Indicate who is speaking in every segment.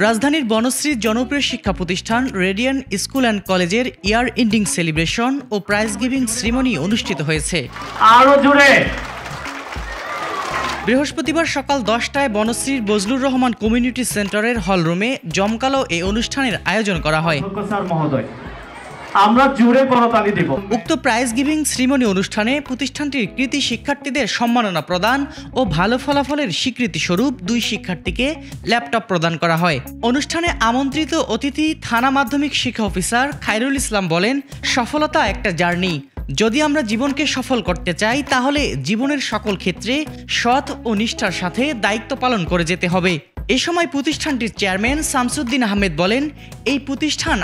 Speaker 1: রাজধানীর বনশ্রীর জনপ্রিয় শিক্ষা প্রতিষ্ঠান রেডিয়ান স্কুল অ্যান্ড কলেজের ইয়ার এন্ডিং সেলিব্রেশন ও প্রাইজ গিভিং সেরিমনি অনুষ্ঠিত হয়েছে।
Speaker 2: আরো জোরে।
Speaker 1: বৃহস্পতিবার সকাল 10টায় বনশ্রীর বজলুর রহমান কমিউনিটি সেন্টারের হলরুমে জমকালো এই অনুষ্ঠানের আয়োজন করা হয়।
Speaker 2: আমরা জোরে করতালি দেব।
Speaker 1: উক্ত প্রাইজ গিভিং সেরিমনি অনুষ্ঠানে প্রতিষ্ঠানটির কৃতী শিক্ষার্থীদের সম্মাননা প্রদান ও ভালো ফলাফলের স্বীকৃতি স্বরূপ 2 শিক্ষার্থীকে ল্যাপটপ প্রদান করা হয়। অনুষ্ঠানে আমন্ত্রিত অতিথি থানা মাধ্যমিক শিক্ষা অফিসার খায়রুল ইসলাম বলেন, সফলতা একটা জার্নি। যদি আমরা জীবনকে সফল করতে চাই তাহলে জীবনের সকল ক্ষেত্রে সৎ ও নিষ্ঠার সাথে দায়িত্ব পালন করে যেতে হবে। এ সময় প্রতিষ্ঠানটির চেয়ারম্যান শামসুদ্দিন আহমেদ বলেন, এই প্রতিষ্ঠান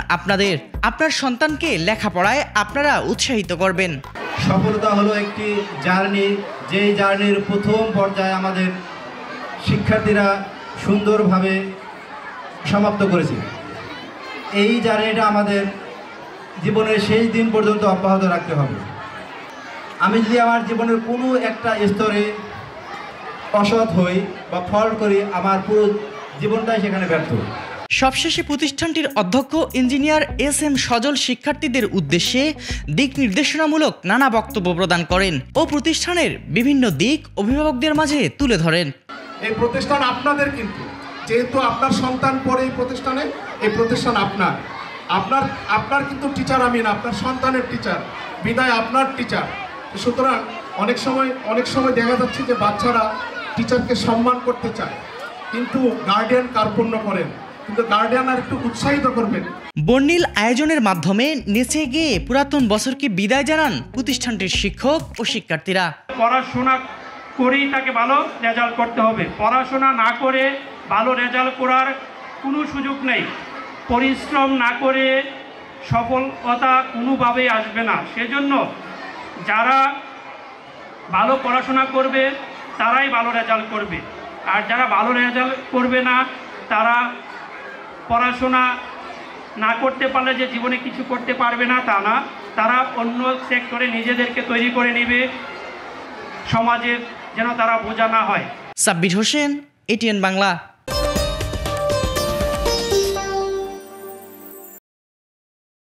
Speaker 1: আপনার সন্তানকে লেখাপড়ায় আপনারা উৎসাহিত করবেন।
Speaker 3: সফলতা হলো একটি জার্নি, যেই জার্নির প্রথম পর্যায়ে আমাদের শিক্ষার্থীরা সুন্দরভাবে সমাপ্ত করেছে। এই জার্নিটা আমাদের জীবনের শেষ দিন পর্যন্ত অব্যাহত রাখতে হবে। আমি যদি আমার জীবনের কোনো একটা স্তরে অসৎ হই বা ফল্ট করি, আমার পুরো জীবনটাই সেখানে ব্যর্থ।
Speaker 1: সবশেষে প্রতিষ্ঠানটির অধ্যক্ষ ইঞ্জিনিয়ার SM সজল শিক্ষার্থীদের উদ্দেশ্যে দিক নির্দেশনামূলক নানা বক্তব্য প্রদান করেন ও প্রতিষ্ঠানের বিভিন্ন দিক অভিভাবকদের মাঝে তুলে ধরেন।
Speaker 4: এই প্রতিষ্ঠান আপনাদের, কিন্তু যেহেতু আপনার সন্তান পড়ে এই প্রতিষ্ঠানে, এই প্রতিষ্ঠান আপনার কিন্তু টিচার আমি না, আপনার সন্তানের টিচার, বিদায় আপনার টিচার। সুতরাং অনেক সময় দেখা যাচ্ছে যে বাচ্চারা টিচারকে সম্মান করতে চায়, কিন্তু গার্ডিয়ান কার্পণ্য করেন, কিন্তু গার্ডিয়ান আর একটু উৎসাহিত করবেন।
Speaker 1: বর্ণিল আয়োজনের মাধ্যমে নেচে গিয়ে পুরাতন বছরকে বিদায় জানান প্রতিষ্ঠানটির শিক্ষক ও শিক্ষার্থীরা।
Speaker 2: পড়াশোনা করেই তাকে ভালো রেজাল্ট করতে হবে, পড়াশোনা না করে ভালো রেজাল্ট করার কোনো সুযোগ নেই। পরিশ্রম না করে সফলতা কোনোভাবেই আসবে না। সেজন্য যারা ভালো পড়াশোনা করবে তারাই ভালো রেজাল্ট করবে, আর যারা ভালো রেজাল্ট করবে না তারা পড়াশোনা না করতে পারলে যে জীবনে কিছু করতে পারবে না তা না, তারা অন্য সেক্টরে নিজেদেরকে তৈরি করে নেবে, সমাজের যেন তারা বোঝা না হয়।
Speaker 1: সাব্বির হোসেন, ATN বাংলা।